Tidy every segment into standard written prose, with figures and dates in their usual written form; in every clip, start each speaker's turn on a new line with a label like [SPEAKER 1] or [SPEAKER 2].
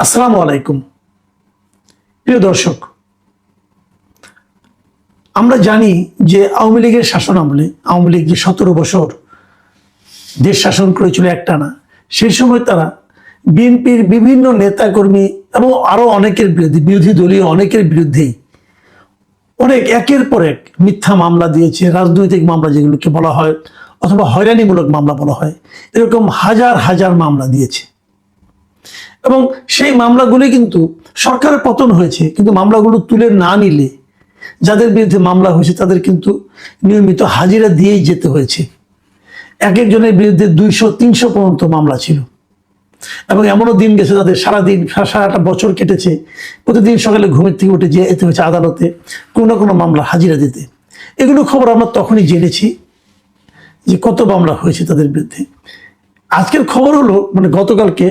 [SPEAKER 1] আসসালামু আলাইকুম। প্রিয় দর্শক, আমরা জানি যে আওয়ামী লীগের শাসন আমলে আওয়ামী লীগ যে 17 বছর দেশ শাসন করেছিল একটানা, সেই সময় তারা বিএনপির বিভিন্ন নেতাকর্মী এবং আরো অনেকের বিরুদ্ধে, বিরোধী দলীয় অনেকের বিরুদ্ধেই অনেক একের পর এক মিথ্যা মামলা দিয়েছে। রাজনৈতিক মামলা যেগুলোকে বলা হয়, অথবা হয়রানিমূলক মামলা বলা হয়, এরকম হাজার হাজার মামলা দিয়েছে। এবং সেই মামলাগুলি কিন্তু সরকারের পতন হয়েছে, কিন্তু মামলাগুলো তুলে না নিলে যাদের বিরুদ্ধে মামলা হয়েছে তাদের কিন্তু নিয়মিত হাজিরা দিয়েই যেতে হয়েছে। এক একজনের বিরুদ্ধে 200-300 পর্যন্ত মামলা ছিল। এবং এমনও দিন গেছে তাদের সারাদিন, সারাটা বছর কেটেছে, প্রতিদিন সকালে ঘুমের থেকে উঠে যেতে হয়েছে আদালতে কোনো না কোনো মামলা হাজিরা দিতে। এগুলো খবর আমরা তখনই জেনেছি যে কত মামলা হয়েছে তাদের বিরুদ্ধে। আজকের খবর হলো, গতকালকে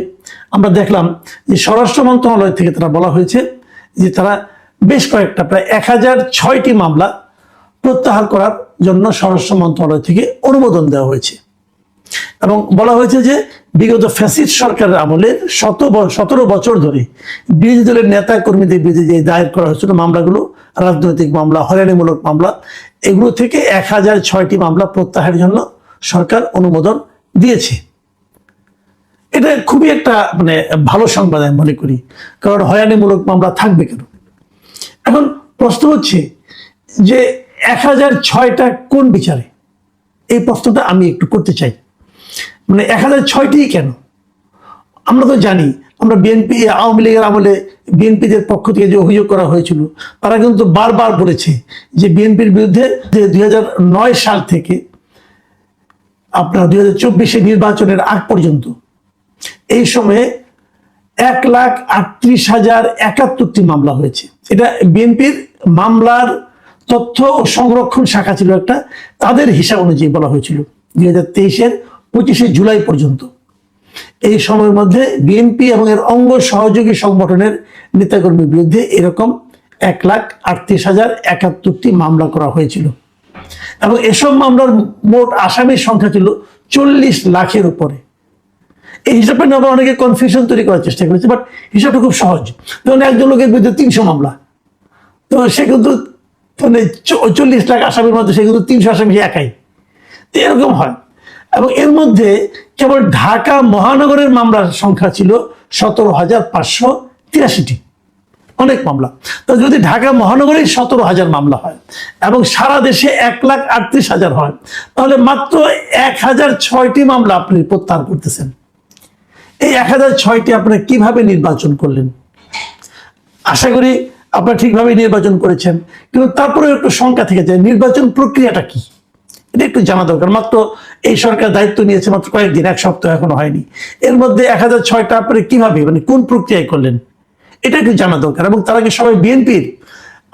[SPEAKER 1] আমরা দেখলাম যে স্বরাষ্ট্র মন্ত্রণালয় থেকে তারা বলা হয়েছে যে তারা বেশ কয়েকটা, প্রায় 1006টি মামলা প্রত্যাহার করার জন্য স্বরাষ্ট্র মন্ত্রণালয় থেকে অনুমোদন দেওয়া হয়েছে। এবং বলা হয়েছে যে বিগত ফ্যাসিস্ট সরকারের আমলে 17 বছর ধরে বিরোধী দলের নেতা কর্মীদের বিরুদ্ধে যে দায়ের করা হয়েছিল মামলাগুলো, রাজনৈতিক মামলা, হয়রানিমূলক মামলা, এগুলো থেকে 1006টি মামলা প্রত্যাহারের জন্য সরকার অনুমোদন দিয়েছে। এটা খুবই একটা ভালো সংবাদ আমি মনে করি, কারণ হয়রানিমূলক মামলা থাকবে কেন। এখন প্রশ্ন হচ্ছে যে 1006টা কোন বিচারে, এই প্রশ্নটা আমি একটু করতে চাই। 1006টি কেন? আমরা তো জানি, আমরা বিএনপি, আওয়ামী লীগের আমলে বিএনপিদের পক্ষ থেকে যে অভিযোগ করা হয়েছিল, তারা কিন্তু বারবার বলেছে যে বিএনপির বিরুদ্ধে 2009 সাল থেকে আপনার 2024 নির্বাচনের আগ পর্যন্ত এই সময়ে 1,38,071টি মামলা হয়েছে। এটা বিএনপির মামলার তথ্য ও সংরক্ষণ শাখা ছিল একটা, তাদের হিসাব অনুযায়ী বলা হয়েছিল 2023-এর 25শে জুলাই পর্যন্ত। এই সময়ের মধ্যে বিএনপি এবং এর অঙ্গ সহযোগী সংগঠনের নেতাকর্মীর বিরুদ্ধে এরকম 1,38,071টি মামলা করা হয়েছিল। এবং এসব মামলার মোট আসামির সংখ্যা ছিল 40 লাখের উপরে। এই হিসাবটা নিয়ে আবার অনেকে কনফিউশন তৈরি করার চেষ্টা করেছে, বাট হিসাবটা খুব সহজ। যেমন একজন লোকের বিরুদ্ধে 300 মামলা, তো সে কিন্তু 40 লাখ আসামির মধ্যে সে কিন্তু 300 আসামি একাই, তো এরকম হয়। এবং এর মধ্যে কেবল ঢাকা মহানগরের মামলার সংখ্যা ছিল 17,583টি, অনেক মামলা। তো যদি ঢাকা মহানগরেই 17,000 মামলা হয় এবং সারা দেশে 1,38,000 হয়, তাহলে মাত্র 1006টি মামলা আপনি প্রত্যাহার করতেছেন। এই 1006টি আপনারা কিভাবে নির্বাচন করলেন? আশা করি আপনারা ঠিকভাবে নির্বাচন করেছেন, কিন্তু তারপরে একটু শঙ্কা থেকে যায়, নির্বাচন প্রক্রিয়াটা কি, এটা একটু জানা দরকার। মাত্র এই সরকার দায়িত্ব নিয়েছে মাত্র কয়েকদিন, এক সপ্তাহ এখনো হয়নি। এর মধ্যে 1006টা আপনারা কিভাবে, কোন প্রক্রিয়ায় করলেন, এটা একটু জানা দরকার। এবং তারা কি সবাই বিএনপির?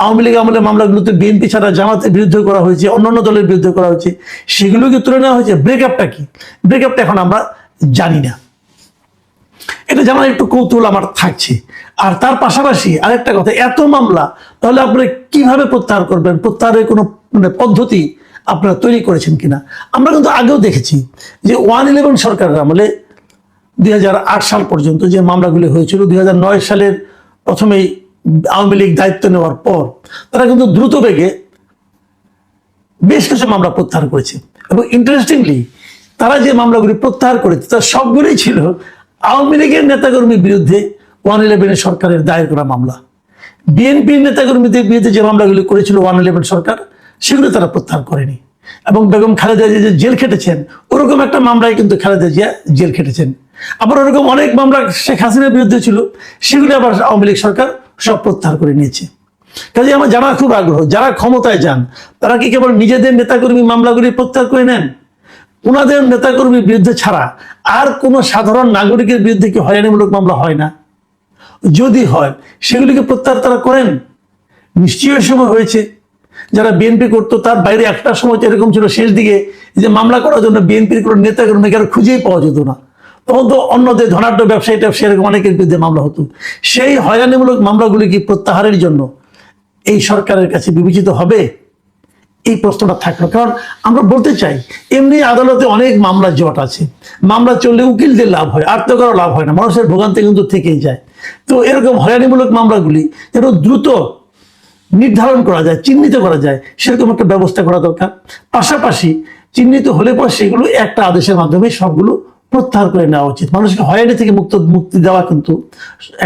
[SPEAKER 1] আওয়ামী লীগ আমলে মামলাগুলোতে বিএনপি ছাড়া জামাতের বিরুদ্ধে করা হয়েছে, অন্যান্য দলের বিরুদ্ধে করা হয়েছে, সেগুলোকে তুলে নেওয়া হয়েছে। ব্রেকআপটা কি, ব্রেকআপটা এখন আমরা জানি না। এটা জানার একটু কৌতূহল আমার থাকছে। আর তার পাশাপাশি আরেকটা কথা, এত মামলা তাহলে আপনারা কিভাবে প্রত্যাহার করবেন? প্রত্যাহারের কোনো পদ্ধতি আপনারা তৈরি করেছেন কিনা? আমরা কিন্তু আগেও দেখেছি যে 111 সরকারের আমলে 2008 সাল পর্যন্ত যে মামলাগুলি হয়েছিল, 2009 সালের প্রথমেই আওয়ামী লীগ দায়িত্ব নেওয়ার পর তারা কিন্তু দ্রুত বেগে বেশ কিছু মামলা প্রত্যাহার করেছে। এবং ইন্টারেস্টিংলি তারা যে মামলাগুলি প্রত্যাহার করেছে তার সবগুলোই ছিল আওয়ামী লীগের নেতাকর্মীর বিরুদ্ধে 111 সরকারের দায়ের করা মামলা। বিএনপির নেতাকর্মীদের বিরুদ্ধে যে মামলাগুলি করেছিল 111 সরকার, সেগুলো তারা প্রত্যাহার করেনি। এবং বেগম খালেদা জিয়া যে জেল খেটেছেন, ওরকম একটা মামলায় কিন্তু খালেদা জিয়া জেল খেটেছেন। আবার ওরকম অনেক মামলা শেখ হাসিনার বিরুদ্ধে ছিল, সেগুলি আবার আওয়ামী লীগ সরকার সব প্রত্যাহার করে নিয়েছে। কাজে আমার জানার খুব আগ্রহ, যারা ক্ষমতায় যান তারা কি কেবল নিজেদের নেতাকর্মী মামলাগুলি প্রত্যাহার করে নেন? ওনাদের নেতাকর্মীর বিরুদ্ধে ছাড়া আর কোনো সাধারণ নাগরিকের বিরুদ্ধে কি হয়রানিমূলক মামলা হয় না? যদি হয়, সেগুলিকে প্রত্যাহার তারা করেন? নিশ্চয়ই সময় হয়েছে। যারা বিএনপি করতো তার বাইরে একটা সময় এরকম ছিল, শেষ দিকে যে মামলা করার জন্য বিএনপির কোনো নেতাকর্মীকে আর খুঁজেই পাওয়া যেত না। তখন তো অন্যদের ধনাঢ্য ব্যবসায়ী সেরকম অনেকের বিরুদ্ধে মামলা হতো। সেই হয়রানিমূলক মামলাগুলি কি প্রত্যাহারের জন্য এই সরকারের কাছে বিবেচিত হবে? এই প্রশ্নটা থাকলো। কারণ আমরা বলতে চাই এমনি আদালতে অনেক মামলা জট আছে, মামলা চললে উকিলদের লাভ হয়, আর তো কারো লাভ হয় না, মানুষের ভোগান্তি কিন্তু থেকেই যায়। তো এরকম হয়রানিমূলক মামলাগুলি যেন দ্রুত নির্ধারণ করা যায়, চিহ্নিত করা যায়, সেরকম একটা ব্যবস্থা করা দরকার। পাশাপাশি চিহ্নিত হলে পর সেগুলো একটা আদেশের মাধ্যমে সবগুলো প্রত্যাহার করে নেওয়া উচিত। মানুষকে হয়রানি থেকে মুক্তি দেওয়া কিন্তু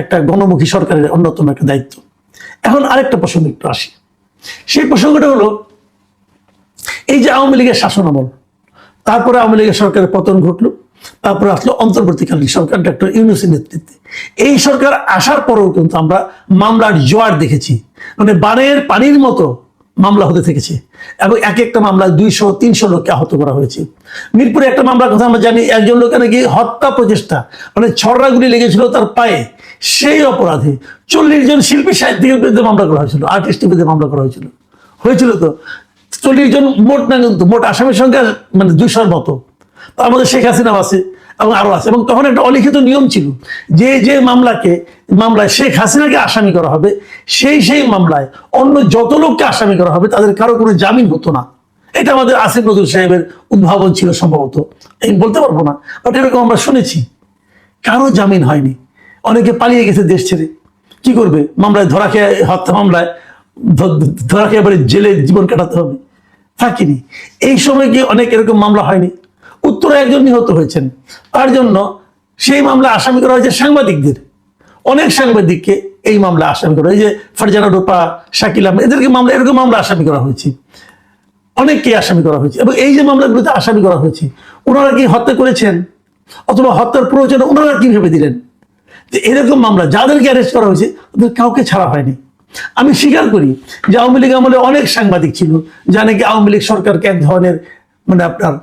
[SPEAKER 1] একটা গণমুখী সরকারের অন্যতম একটা দায়িত্ব। এখন আরেকটা প্রসঙ্গ একটু আসি। সেই প্রসঙ্গটা হলো এই যে আওয়ামী লীগের শাসন আমল, তারপরে আওয়ামী লীগের সরকারের পতন ঘটলো, তারপরে আসলো অন্তর্বর্তীকালীন সরকার ডক্টর ইউনূসের নেতৃত্বে। এই সরকার আসার পরেও কিন্তু আমরা মামলার জোয়ার দেখেছি, মানে বানের পানির মতো মামলা হতে থেকেছে, এবং এক একটা মামলায় 200-300 লোককে আহত করা হয়েছে। মিরপুরে একটা মামলার কথা আমরা জানি, একজন লোক নাকি হত্যা প্রচেষ্টা, মানে ছড়াগুলি লেগেছিল তার পায়ে, সেই অপরাধে 40 জন শিল্পী সাহিত্যিকের বিরুদ্ধে মামলা করা হয়েছিল, আর্টিস্টের বিরুদ্ধে মামলা করা হয়েছিল তো 40 জন মোট, না কিন্তু মোট আসামির সংখ্যা মানে 200-র মতো। তার মধ্যে শেখ হাসিনাও আছে এবং আরো আছে। এবং তখন একটা অলিখিত নিয়ম ছিল যে মামলায় শেখ হাসিনাকে আসামি করা হবে, সেই মামলায় অন্য যত লোককে আসামি করা হবে তাদের কারো কোনো জামিন হতো না। এটা আমাদের আসিফ নজরুল সাহেবের উদ্ভাবন ছিল সম্ভবত, আমি বলতে পারবো না, বাট এরকম আমরা শুনেছি। কারো জামিন হয়নি, অনেকে পালিয়ে গেছে দেশ ছেড়ে। কি করবে, মামলায় ধরা খেয়ে, হত্যা মামলায় ধরা খেয়ে এবারে জেলে জীবন কাটাতে হবে, থাকিনি। এই সময় কি অনেক এরকম মামলা হয়নি? উত্তরে একজন নিহত হয়েছেন, তার জন্য সেই মামলা আসামি করা হয়েছে সাংবাদিকদের, অনেক সাংবাদিককে এই মামলা আসামি করা, এই যে ফারজানা রূপা, শাকিল আহমেদ, এদেরকে মামলা, এরকম মামলা আসামি করা হয়েছে, অনেককে আসামি করা হয়েছে। এবং এই যে মামলাগুলোতে আসামি করা হয়েছে, ওনারা কি হত্যা করেছেন অথবা হত্যার প্রয়োজনে ওনারা কিভাবে দিলেন? যে এরকম মামলা যাদেরকে অ্যারেস্ট করা হয়েছে ওদের কাউকে ছাড়া হয়নি। আমি স্বীকার করি যে আওয়ামী লীগ আমলে অনেক সাংবাদিক ছিল যা নাকি আওয়ামী লীগ সরকারকে এক ধরনের মানে আপনার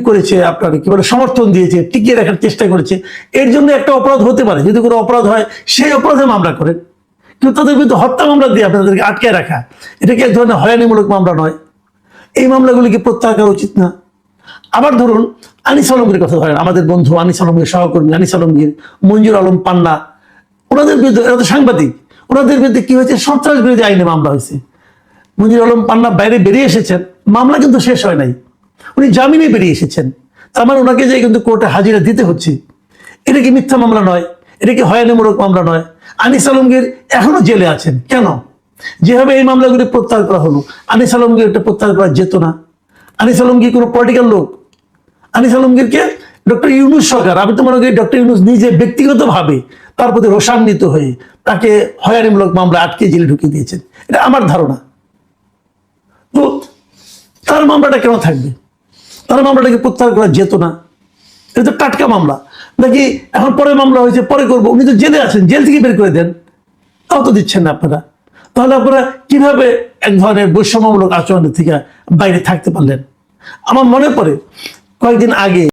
[SPEAKER 1] করেছে, আপনার কি বলে সমর্থন দিয়েছে, টিকিয়ে রাখার চেষ্টা করেছে। এর জন্য একটা অপরাধ হতে পারে, যদি কোনো অপরাধ হয় সেই অপরাধে মামলা করেন, কিন্তু তাদের বিরুদ্ধে হত্যা মামলা দিয়ে আপনাদেরকে আটকে রাখা, এটা কি এক ধরনের হয়রানিমূলক মামলা নয়? এই মামলাগুলিকে প্রত্যাহার করা উচিত না? আবার ধরুন আনিস আলমগীর কথা ধরেন, আমাদের বন্ধু আনিস আলমগীর, সহকর্মী আনিস আলমগীর, মঞ্জুর আলম পান্না, ওনাদের বিরুদ্ধে, এরা তো সাংবাদিক, ওনাদের বিরুদ্ধে কি হয়েছে, সন্ত্রাস বিরোধী আইনে মামলা হয়েছে। মঞ্জুর আলম পান্না বাইরে বেরিয়ে এসেছেন, মামলা কিন্তু শেষ হয় নাই, উনি জামিনে বেরিয়ে এসেছেন, তার মানে ওনাকে যে কিন্তু কোর্টে হাজিরা দিতে হচ্ছে। এটা কি মিথ্যা মামলা নয়? এটা কি হয়রানিমূলক মামলা নয়? আনিস আলমগীর এখনো জেলে আছেন কেন? যেভাবে এই মামলাগুলি প্রত্যাহার করা হলো, আনিস আলমগীর এটা প্রত্যাহার করা যেত না? আনিস আলমগীর কোনো পলিটিক্যাল লোক? আনিস আলমগীরকে ডক্টর ইউনূস সরকার, আমি তো মনে করি ডক্টর ইউনূস নিজে ব্যক্তিগতভাবে তার প্রতি রোষান্বিত হয়ে তাকে হয়রানিমূলক মামলা আটকে জেলে ঢুকিয়ে দিয়েছেন, এটা আমার ধারণা। তো তার মামলাটা কেন থাকবে? তার মামলাটাকে প্রত্যাহার করা যেত না? এটা তো টাটকা মামলা নাকি? এখন পরে মামলা হয়েছে পরে করবো, উনি তো জেলে আছেন, জেল থেকে বের করে দেন, তাও তো দিচ্ছেন না আপনারা। তাহলে আপনারা কিভাবে এক ধরনের বৈষম্যমূলক আচরণের থেকে বাইরে থাকতে পারলেন? আমার মনে পড়ে কয়েকদিন আগে